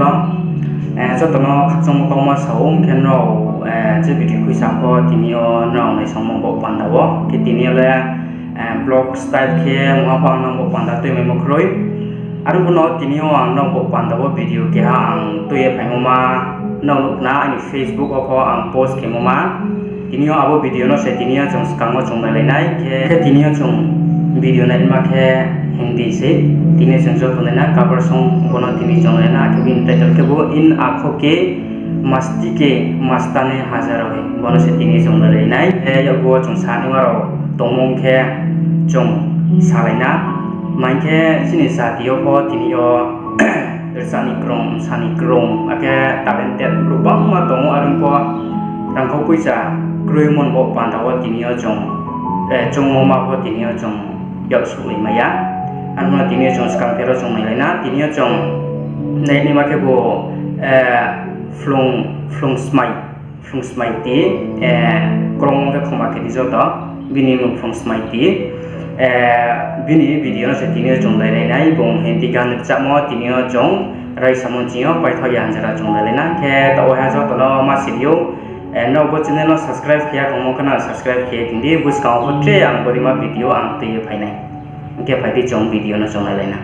lo cho tụi nó khắc trong một mà sống khi nó chỉ bị khui sạp có thì nhiều nó này sống một bộ phận đó cái thì nhiều là blog style kia một phần nó bộ phận đó tôi mới một rồi anh cũng nói thì nhiều nó bộ phận đó video kia anh tôi phải mà nó lúc nào anh Facebook hoặc anh post kia mà thì nhiều abo video nó sẽ thì nhiều trong scam của chúng này này cái thì nhiều trong video này mà cái Hindi से तीन संजो तो ना cover song बना तीन zone है ना कि टाइटल के वो इन आँखों के मस्ती के मस्ताने हजारों है बनो से तीन जोन ले नाइ या वो जों साने वारो तोमों के जों सालेना माइन के सिने सादियों को तीन यो सानी क्रोम आके talented रूपा मा तोमो आरंभ को रंगो पुइसा क्रोमन वो पांडावा तीन यो जों मोमा को तीन यो जों यार सुली माया anu tini jong sekarang kira jong nilai na tini jong naik ni makai bo flung smai ti krong ke koma ke dijo to bini mu flung smai ti bini video na se tini jong nilai na ibong hindi gan cak mo tini jong rai samon jio pai thoi yang jara jong nilai na ke to ha jo to no mas video no bo channel no subscribe kiya komo kana subscribe kiya tindi bus ka hotre ang borima video ang te pai nai के फायदे जों video न जों लेना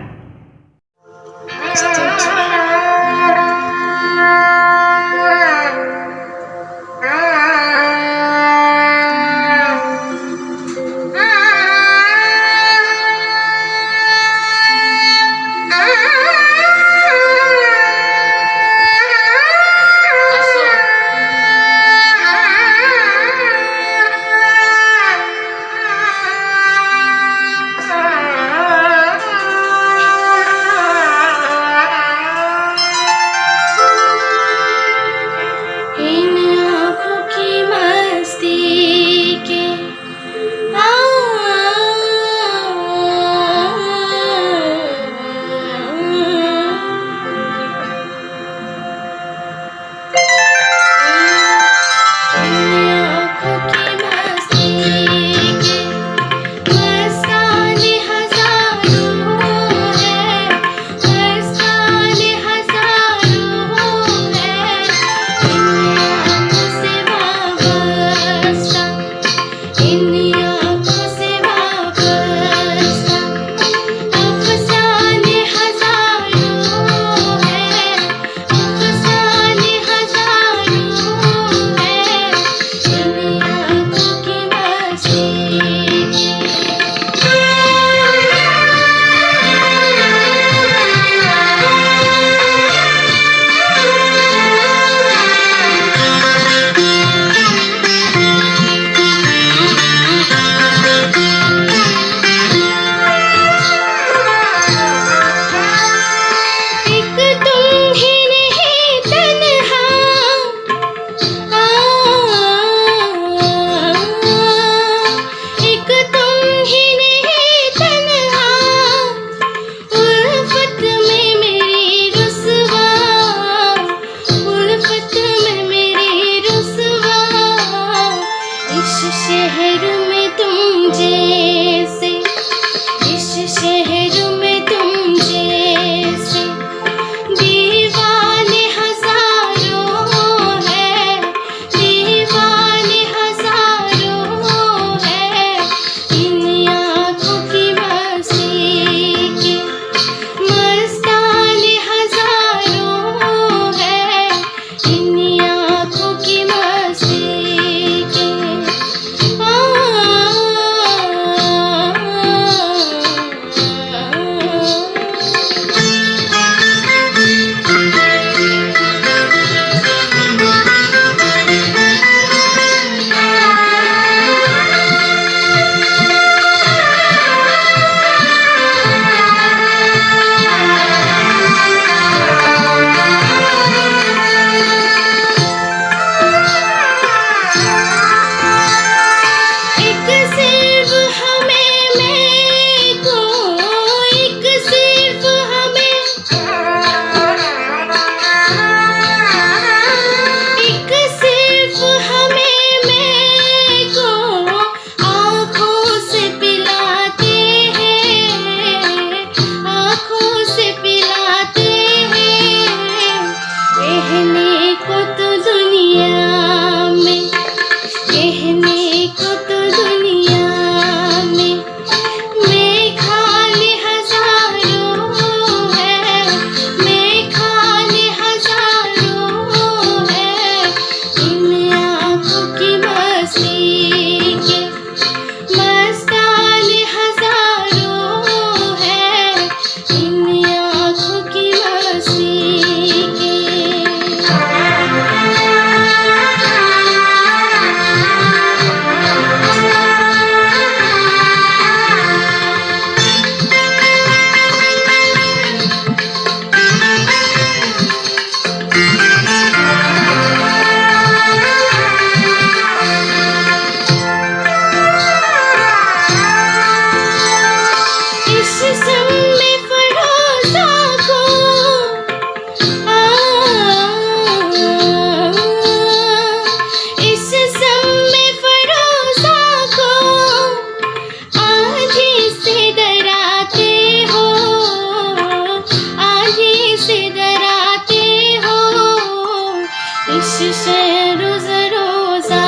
इश्शे रोज रोजा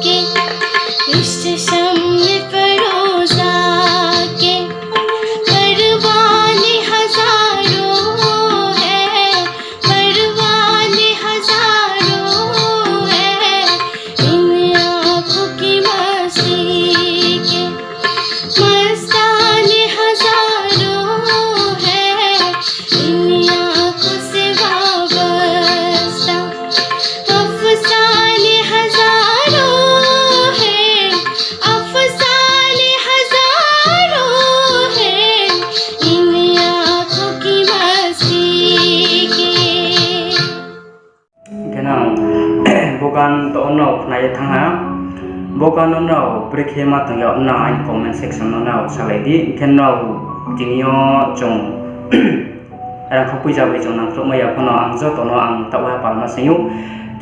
के इश्शे शम्मे फरोजा के परवाने हजारों है परवाने हजारों है इन आँखों की मस्ती के मस्ताने हजारों है इन आँखों से वाबस्ता अफसाने हजारों है अफसाने हजारों है इन आँखों की मस्ती के Kenang bukan to no na ya thanga bukan no break hema to ya na in comment section no na salai di kenno tinio chung rang khopui jabe chung nang khoma ya phono ang jo to no ang tawa palma sayu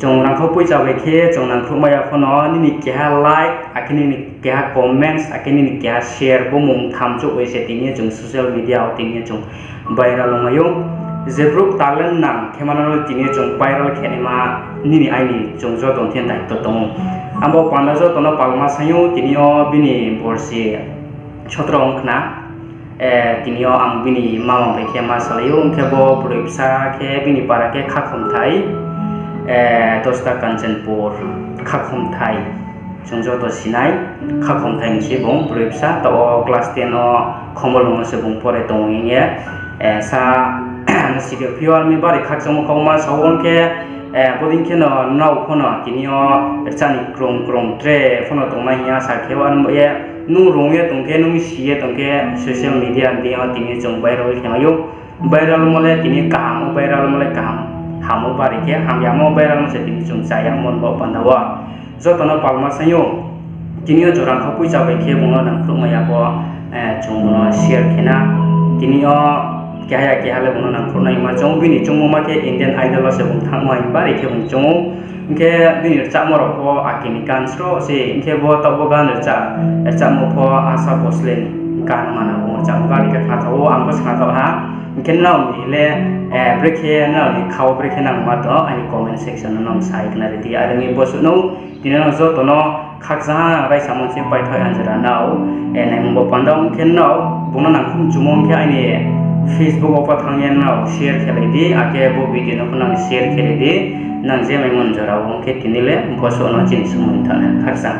chung rang khopui jabe khe chung nang khoma ya phono ni kya like akini ni kya comments akini ni kya share bo mung tham chu oi se tinio chung social media tinio chung viral mayo Zebruk talan nang kemanalo tini chung viral kenema nini aini chung jo don tien dai to tong ambo panda jo tono palma sayu tini o bini borsi chotrong khna tini o ang bini mama pe kema salayu ke bo puripsa ke bini para ke khakhum thai dosta kanchanpur khakhum thai chung jo to sinai khakhum thai ni se bong puripsa to class 10 o khomol mo se bong pore tong ye sa Sidio pure mi bari khachong koma sawon ke bodin ke no nau phono tinio chani krong krong tre phono tongma hiya sa khewan ye nu rongye tongke nu siye tongke social media andi tini jong viral khemayo viral mole tini kam viral mole kam hamo bari ke ham yamo viral mo se tini jong sayang mon bo pandawa jotono palma sayo tinio jorang khapui jabe ke bono nang kroma ya bo jong no share khena tinio kaya le bono nang khurna ima jong bini jong ma ke Indian Idol se bung thang mai bari ke bung jong ke bini cha mo ro po akini kan stro se ke bo ta bo gan cha mo po asa boslen kan mana bo cha bari ke kha tho am bos kha tho ha ke naw mi le break he na ni khaw break he nang ma to ani comment section nang sai kana ri ari mi bos no tinano zo to no khak sa rai samon se pai thoi anjara naw nai mo bo pandong ke naw bono nang khum jumong ke ani Facebook opa thangyen na share khele di ake bo video no nang share khele di nang je mai mon jara wong ke tinile boso no chin sumun thana khaksa